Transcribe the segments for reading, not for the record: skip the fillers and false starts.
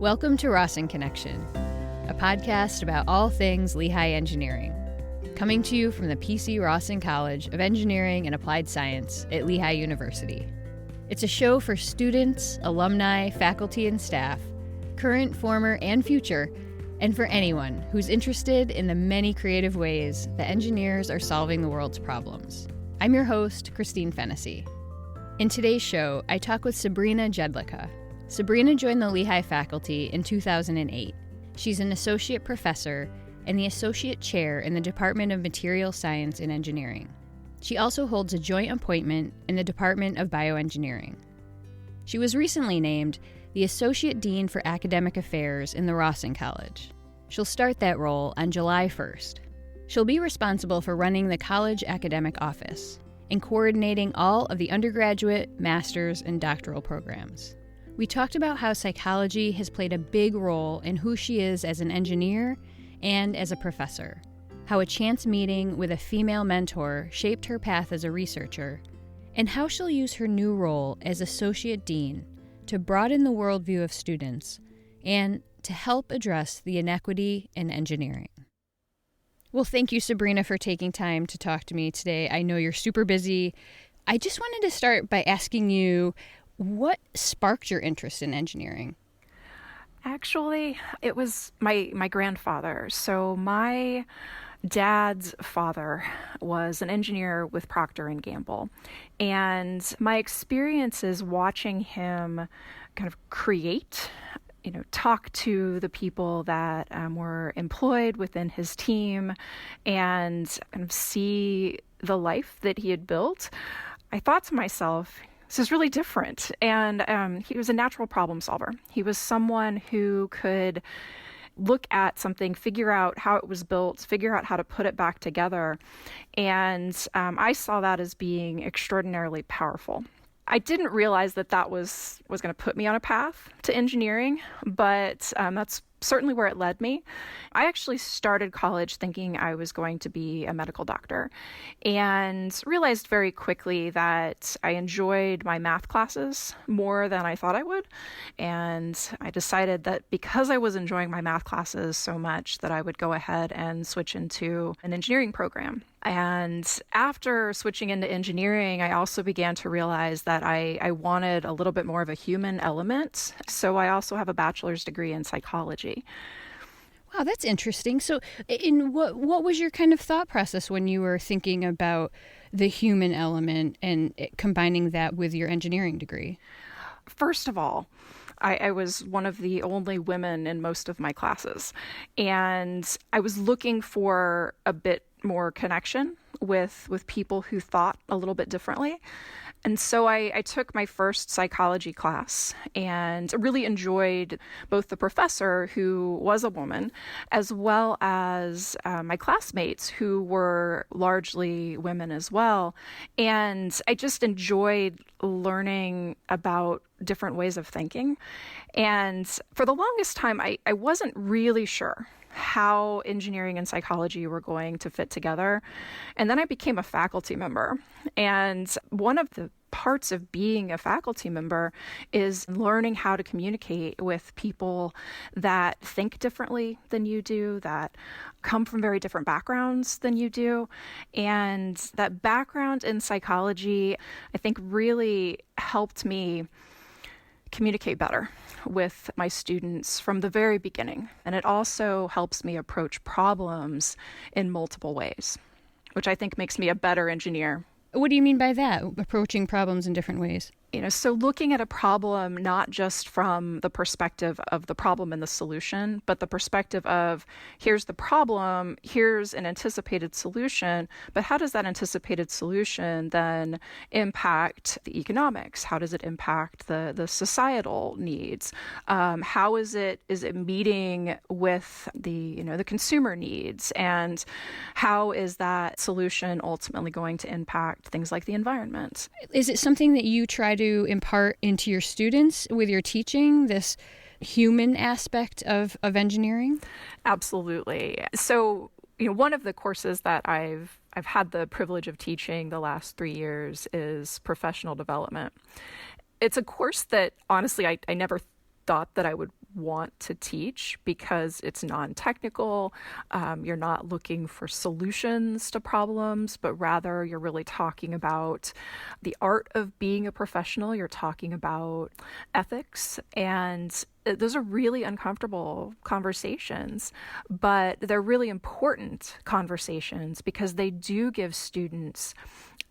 Welcome to Rawson Connection, a podcast about all things Lehigh engineering. Coming to you from the P.C. Rawson College of Engineering and Applied Science at Lehigh University. It's a show for students, alumni, faculty, and staff, current, former, and future, and for anyone who's interested in the many creative ways that engineers are solving the world's problems. I'm your host, Christine Fennessy. In today's show, I talk with Sabrina Jedlicka. Sabrina joined the Lehigh faculty in 2008. She's an associate professor and the associate chair in the Department of Material Science and Engineering. She also holds a joint appointment in the Department of Bioengineering. She was recently named the Associate Dean for Academic Affairs in the Rawson College. She'll start that role on July 1st. She'll be responsible for running the college academic office and coordinating all of the undergraduate, master's, and doctoral programs. We talked about how psychology has played a big role in who she is as an engineer and as a professor, how a chance meeting with a female mentor shaped her path as a researcher, and how she'll use her new role as Associate Dean to broaden the worldview of students and to help address the inequity in engineering. Well, thank you, Sabrina, for taking time to talk to me today. I know you're super busy. I just wanted to start by asking you, what sparked your interest in engineering? Actually, it was my grandfather. So my dad's father was an engineer with Procter & Gamble. And my experiences watching him kind of create, talk to the people that were employed within his team and kind of see the life that he had built, I thought to myself, this is really different. And he was a natural problem solver. He was someone who could look at something, figure out how it was built, figure out how to put it back together. And I saw that as being extraordinarily powerful. I didn't realize that was going to put me on a path to engineering, but that's certainly where it led me. I actually started college thinking I was going to be a medical doctor and realized very quickly that I enjoyed my math classes more than I thought I would. And I decided that because I was enjoying my math classes so much that I would go ahead and switch into an engineering program. And after switching into engineering, I also began to realize that I wanted a little bit more of a human element. So I also have a bachelor's degree in psychology. Wow, that's interesting. So what was your kind of thought process when you were thinking about the human element and combining that with your engineering degree? First of all, I was one of the only women in most of my classes, and I was looking for a bit more connection with people who thought a little bit differently. And so I took my first psychology class and really enjoyed both the professor, who was a woman, as well as my classmates, who were largely women as well. And I just enjoyed learning about different ways of thinking. And for the longest time, I wasn't really sure how engineering and psychology were going to fit together. And then I became a faculty member. And one of the parts of being a faculty member is learning how to communicate with people that think differently than you do, that come from very different backgrounds than you do. And that background in psychology, I think, really helped me communicate better with my students from the very beginning. And it also helps me approach problems in multiple ways, which I think makes me a better engineer. What do you mean by that, approaching problems in different ways? So looking at a problem not just from the perspective of the problem and the solution, but the perspective of here's the problem, here's an anticipated solution, but how does that anticipated solution then impact the economics? How does it impact the societal needs? How is it meeting with the consumer needs? And how is that solution ultimately going to impact things like the environment? Is it something that you try to impart into your students with your teaching, this human aspect of engineering? Absolutely. So, one of the courses that I've had the privilege of teaching the last 3 years is professional development. It's a course that honestly I never thought that I would want to teach because it's non-technical. You're not looking for solutions to problems, but rather you're really talking about the art of being a professional. You're talking about ethics, and those are really uncomfortable conversations, but they're really important conversations because they do give students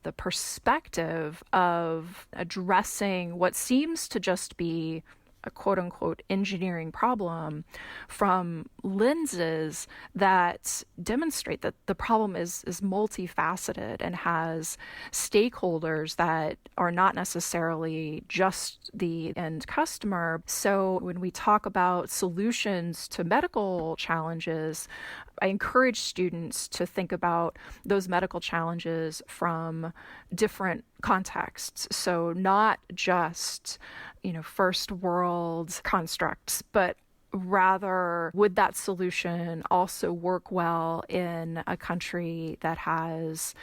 the perspective of addressing what seems to just be a quote unquote engineering problem from lenses that demonstrate that the problem is multifaceted and has stakeholders that are not necessarily just the end customer. So when we talk about solutions to medical challenges, I encourage students to think about those medical challenges from different contexts. So not just, first world constructs, but rather would that solution also work well in a country that has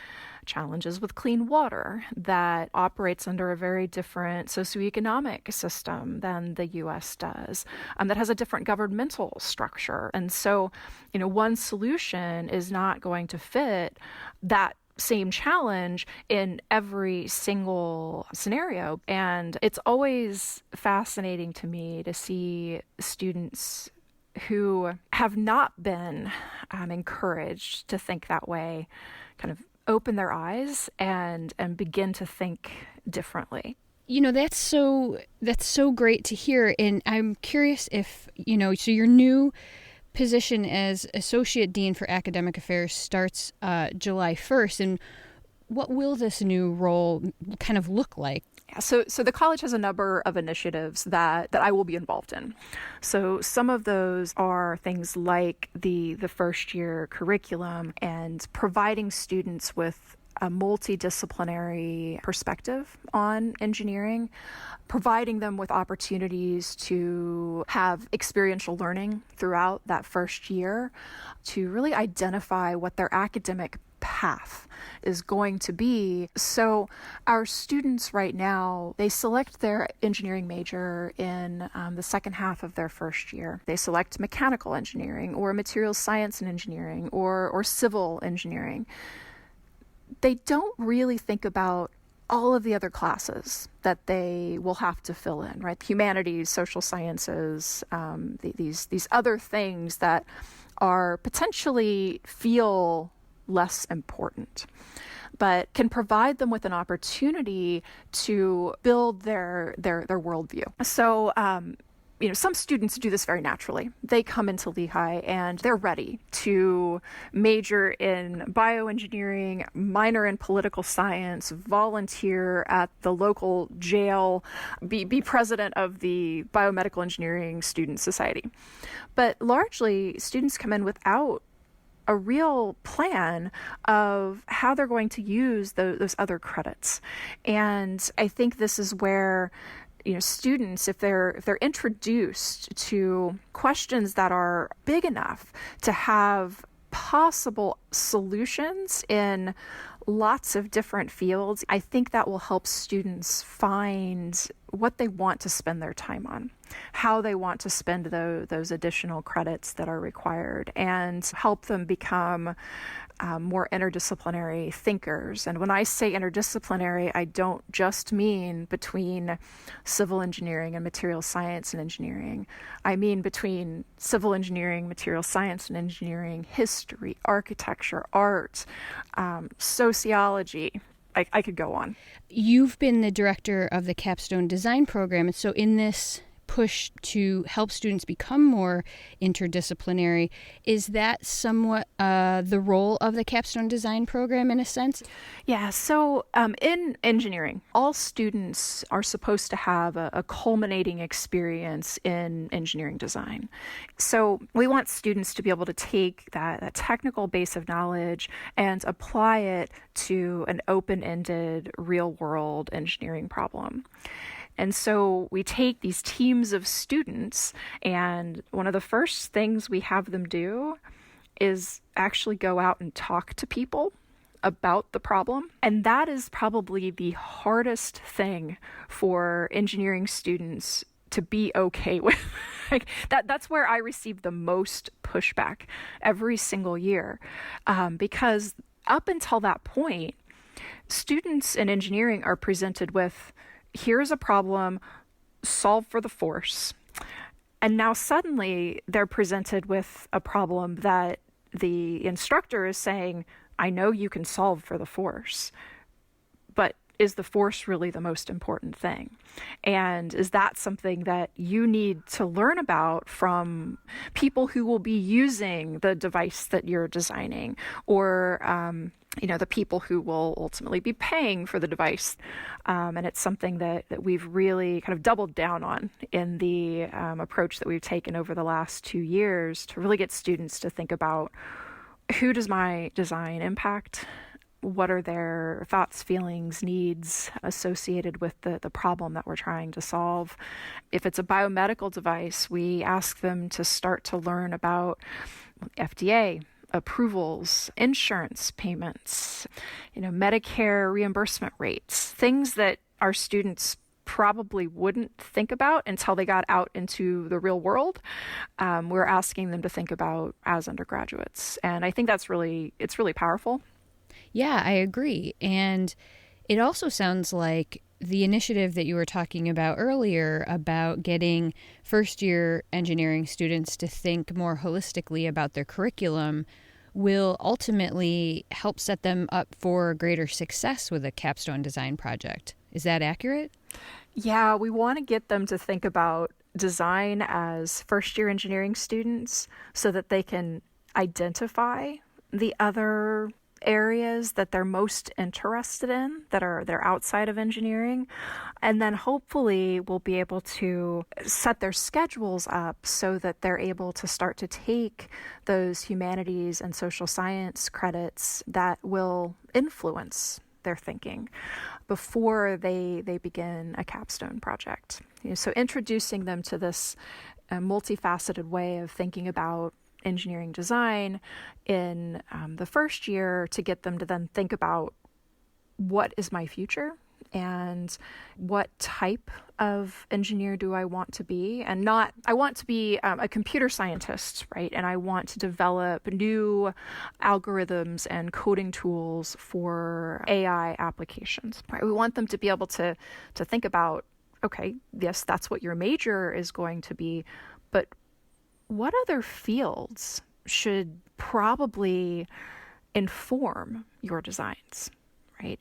challenges with clean water, that operates under a very different socioeconomic system than the U.S. does, that has a different governmental structure. And so, one solution is not going to fit that same challenge in every single scenario. And it's always fascinating to me to see students who have not been encouraged to think that way kind of open their eyes and begin to think differently. That's so great to hear. And I'm curious if, so your new position as Associate Dean for Academic Affairs starts July 1st. And what will this new role kind of look like? Yeah, so the college has a number of initiatives that I will be involved in. So some of those are things like the first year curriculum and providing students with a multidisciplinary perspective on engineering, providing them with opportunities to have experiential learning throughout that first year to really identify what their academic path is going to be. So our students right now, they select their engineering major in the second half of their first year. They select mechanical engineering or materials science and engineering or civil engineering. They don't really think about all of the other classes that they will have to fill in, right? Humanities, social sciences, these other things that are potentially feel less important, but can provide them with an opportunity to build their worldview. So, some students do this very naturally. They come into Lehigh and they're ready to major in bioengineering, minor in political science, volunteer at the local jail, be president of the Biomedical Engineering Student Society. But largely, students come in without a real plan of how they're going to use those other credits. And I think this is where students, if they're introduced to questions that are big enough to have possible solutions in lots of different fields, I think that will help students find what they want to spend their time on, how they want to spend those additional credits that are required, and help them become more interdisciplinary thinkers. And when I say interdisciplinary, I don't just mean between civil engineering and material science and engineering. I mean between civil engineering, material science and engineering, history, architecture, art, sociology. I could go on. You've been the director of the Capstone Design Program. And so in this push to help students become more interdisciplinary, is that somewhat the role of the Capstone Design Program in a sense? Yeah, so in engineering, all students are supposed to have a culminating experience in engineering design. So we want students to be able to take that technical base of knowledge and apply it to an open-ended, real-world engineering problem. And so we take these teams of students, and one of the first things we have them do is actually go out and talk to people about the problem. And that is probably the hardest thing for engineering students to be okay with. Like that's where I receive the most pushback every single year, because up until that point, students in engineering are presented with, here's a problem, solve for the force. And now suddenly they're presented with a problem that the instructor is saying, I know you can solve for the force, but is the force really the most important thing? And is that something that you need to learn about from people who will be using the device that you're designing, or the people who will ultimately be paying for the device? And it's something that we've really kind of doubled down on in the approach that we've taken over the last 2 years to really get students to think about, who does my design impact? What are their thoughts, feelings, needs associated with the problem that we're trying to solve? If it's a biomedical device, we ask them to start to learn about FDA approvals, insurance payments, Medicare reimbursement rates, things that our students probably wouldn't think about until they got out into the real world. We're asking them to think about as undergraduates. And I think it's really powerful. Yeah, I agree. And it also sounds like the initiative that you were talking about earlier about getting first-year engineering students to think more holistically about their curriculum will ultimately help set them up for greater success with a capstone design project. Is that accurate? Yeah, we want to get them to think about design as first-year engineering students so that they can identify the other areas that they're most interested in they're outside of engineering, and then hopefully we'll be able to set their schedules up so that they're able to start to take those humanities and social science credits that will influence their thinking before they begin a capstone project. So introducing them to this multifaceted way of thinking about engineering design in the first year to get them to then think about, what is my future and what type of engineer do I want to be? And I want to be a computer scientist, right? And I want to develop new algorithms and coding tools for AI applications, right? We want them to be able to think about, okay, yes, that's what your major is going to be, but what other fields should probably inform your designs, right?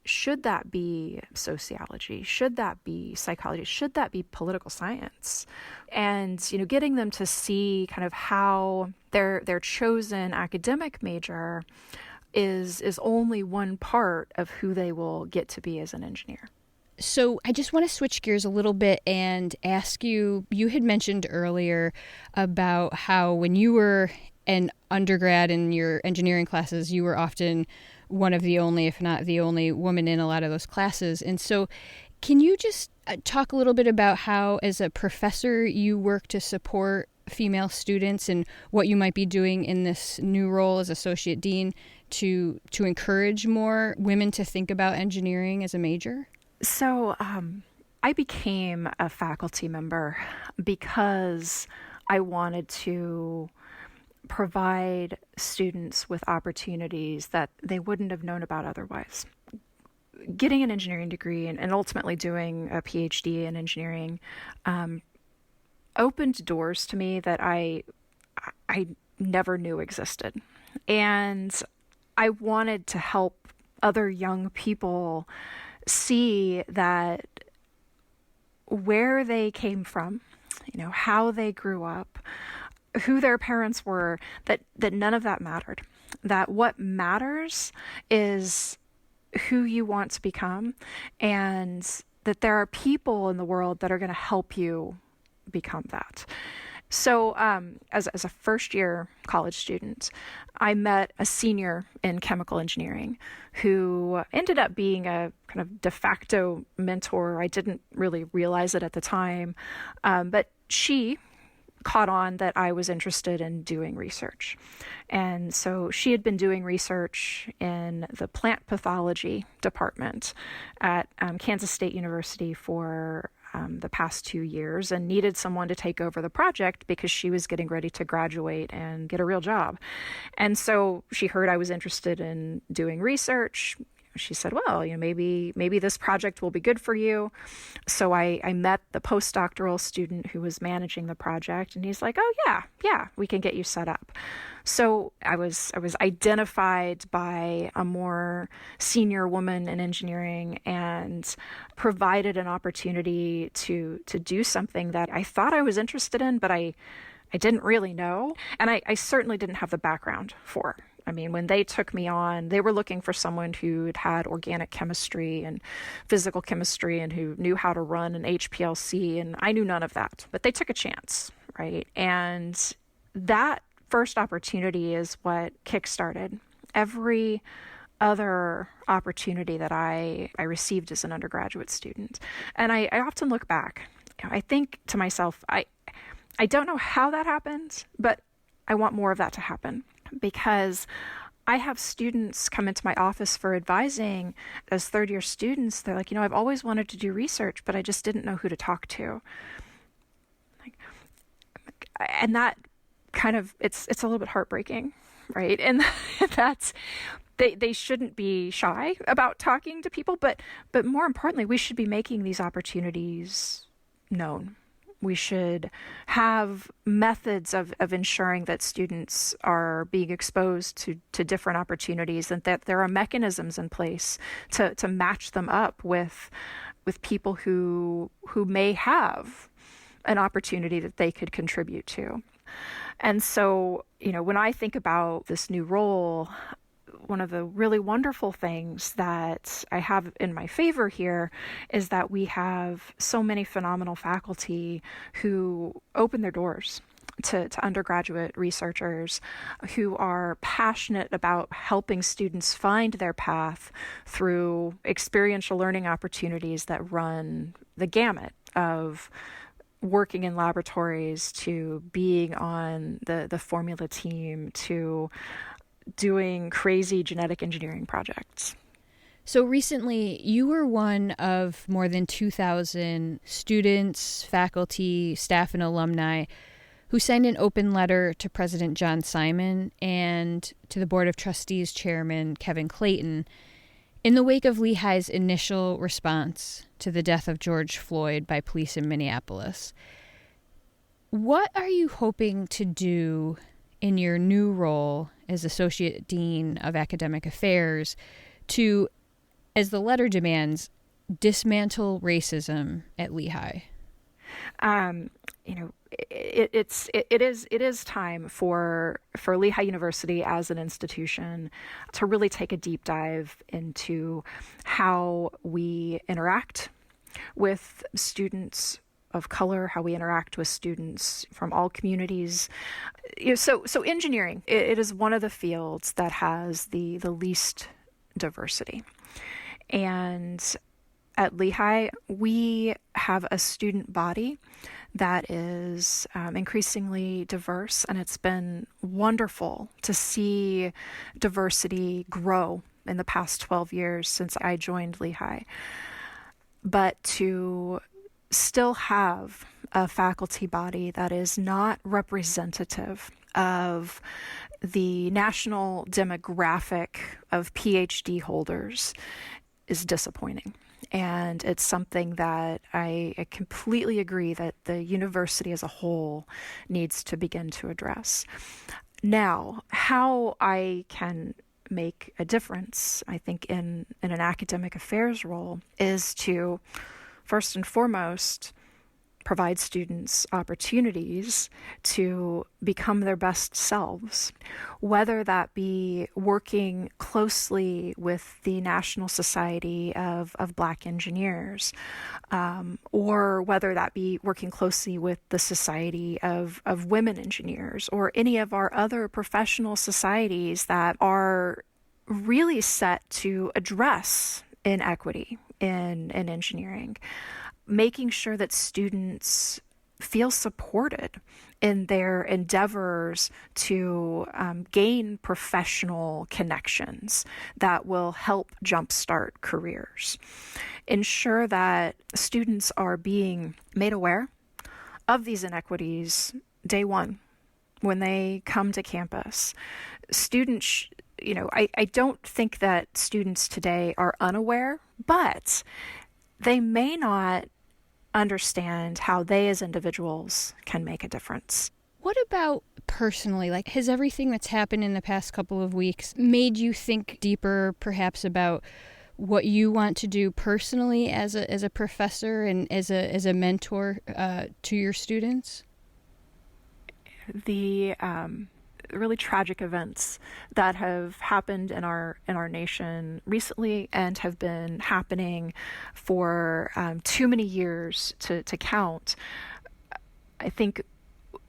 Should that be sociology? Should that be psychology? Should that be political science? And, getting them to see kind of how their chosen academic major is only one part of who they will get to be as an engineer. So I just want to switch gears a little bit and ask you, you had mentioned earlier about how when you were an undergrad in your engineering classes, you were often one of the only, if not the only, woman in a lot of those classes. And so can you just talk a little bit about how, as a professor, you work to support female students and what you might be doing in this new role as associate dean to encourage more women to think about engineering as a major? So I became a faculty member because I wanted to provide students with opportunities that they wouldn't have known about otherwise. Getting an engineering degree and ultimately doing a PhD in engineering opened doors to me that I never knew existed. And I wanted to help other young people see that where they came from, how they grew up, who their parents were, that none of that mattered. That what matters is who you want to become, and that there are people in the world that are going to help you become that. So as a first-year college student, I met a senior in chemical engineering who ended up being a kind of de facto mentor. I didn't really realize it at the time, but she caught on that I was interested in doing research. And so she had been doing research in the plant pathology department at Kansas State University for the past 2 years and needed someone to take over the project because she was getting ready to graduate and get a real job. And so she heard I was interested in doing research. She said, well, maybe this project will be good for you. So I met the postdoctoral student who was managing the project, and he's like, oh, yeah, we can get you set up. So I was identified by a more senior woman in engineering and provided an opportunity to do something that I thought I was interested in, but I didn't really know. And I certainly didn't have the background for. I mean, when they took me on, they were looking for someone who had organic chemistry and physical chemistry and who knew how to run an HPLC, and I knew none of that. But they took a chance, right? And that first opportunity is what kickstarted every other opportunity that I received as an undergraduate student. And I often look back. I think to myself, I don't know how that happened, but I want more of that to happen. Because I have students come into my office for advising as third-year students. They're like, I've always wanted to do research, but I just didn't know who to talk to. And that kind of, it's a little bit heartbreaking, right? And that's, they shouldn't be shy about talking to people, but more importantly, we should be making these opportunities known. We should have methods of ensuring that students are being exposed to different opportunities, and that there are mechanisms in place to match them up with people who may have an opportunity that they could contribute to. And so, when I think about this new role, one of the really wonderful things that I have in my favor here is that we have so many phenomenal faculty who open their doors to undergraduate researchers who are passionate about helping students find their path through experiential learning opportunities that run the gamut of working in laboratories to being on the formula team to doing crazy genetic engineering projects. So recently, you were one of more than 2,000 students, faculty, staff, and alumni who signed an open letter to President John Simon and to the Board of Trustees Chairman Kevin Clayton in the wake of Lehigh's initial response to the death of George Floyd by police in Minneapolis. What are you hoping to do in your new role as Associate Dean of Academic Affairs to, as the letter demands, dismantle racism at Lehigh? It is time for Lehigh University as an institution to really take a deep dive into how we interact with students of color, how we interact with students from all communities. So engineering, it is one of the fields that has the least diversity. And at Lehigh, we have a student body that is increasingly diverse, and it's been wonderful to see diversity grow in the past 12 years since I joined Lehigh. But to still have a faculty body that is not representative of the national demographic of PhD holders is disappointing. And it's something that I completely agree that the university as a whole needs to begin to address. Now, how I can make a difference, I think, in an academic affairs role is to, first and foremost, provide students opportunities to become their best selves, whether that be working closely with the National Society of Black Engineers, or whether that be working closely with the Society of Women Engineers, or any of our other professional societies that are really set to address inequity in engineering. Making sure that students feel supported in their endeavors to gain professional connections that will help jumpstart careers. Ensure that students are being made aware of these inequities day one when they come to campus. Students, I don't think that students today are unaware, but they may not understand how they as individuals can make a difference. What about personally? Like, has everything that's happened in the past couple of weeks made you think deeper, perhaps, about what you want to do personally as a professor and as a mentor to your students? The really tragic events that have happened in our nation recently and have been happening for too many years to count, I think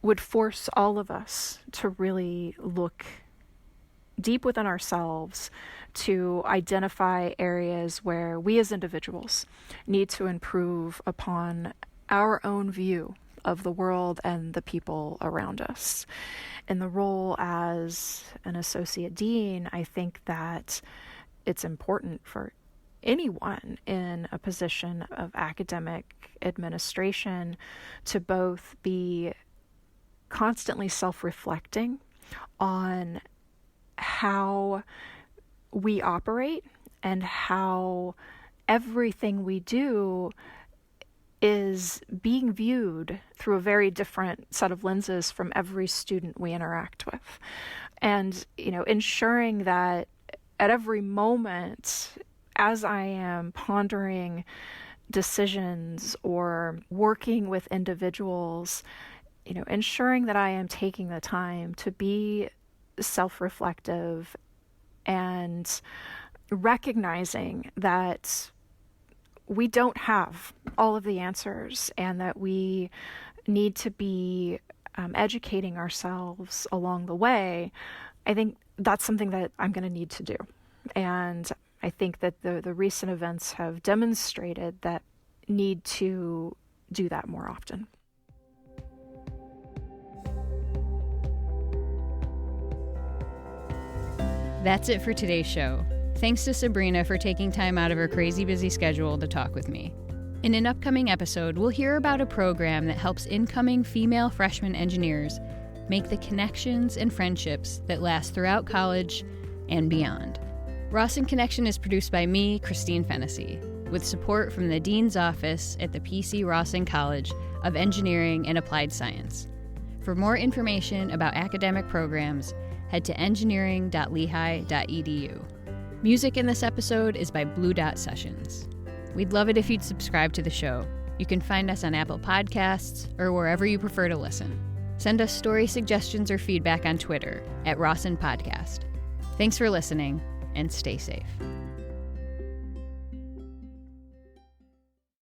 would force all of us to really look deep within ourselves to identify areas where we as individuals need to improve upon our own view of the world and the people around us. In the role as an associate dean, I think that it's important for anyone in a position of academic administration to both be constantly self-reflecting on how we operate and how everything we do is being viewed through a very different set of lenses from every student we interact with. And, ensuring that at every moment, as I am pondering decisions or working with individuals, ensuring that I am taking the time to be self-reflective and recognizing that we don't have all of the answers and that we need to be educating ourselves along the way. I think that's something that I'm going to need to do. And I think that the recent events have demonstrated that need to do that more often. That's it for today's show. Thanks to Sabrina for taking time out of her crazy busy schedule to talk with me. In an upcoming episode, we'll hear about a program that helps incoming female freshman engineers make the connections and friendships that last throughout college and beyond. Rawson Connection is produced by me, Christine Fennessy, with support from the Dean's Office at the PC Rawson College of Engineering and Applied Science. For more information about academic programs, head to engineering.lehigh.edu. Music in this episode is by Blue Dot Sessions. We'd love it if you'd subscribe to the show. You can find us on Apple Podcasts or wherever you prefer to listen. Send us story suggestions or feedback on Twitter @Rawson Podcast. Thanks for listening, and stay safe.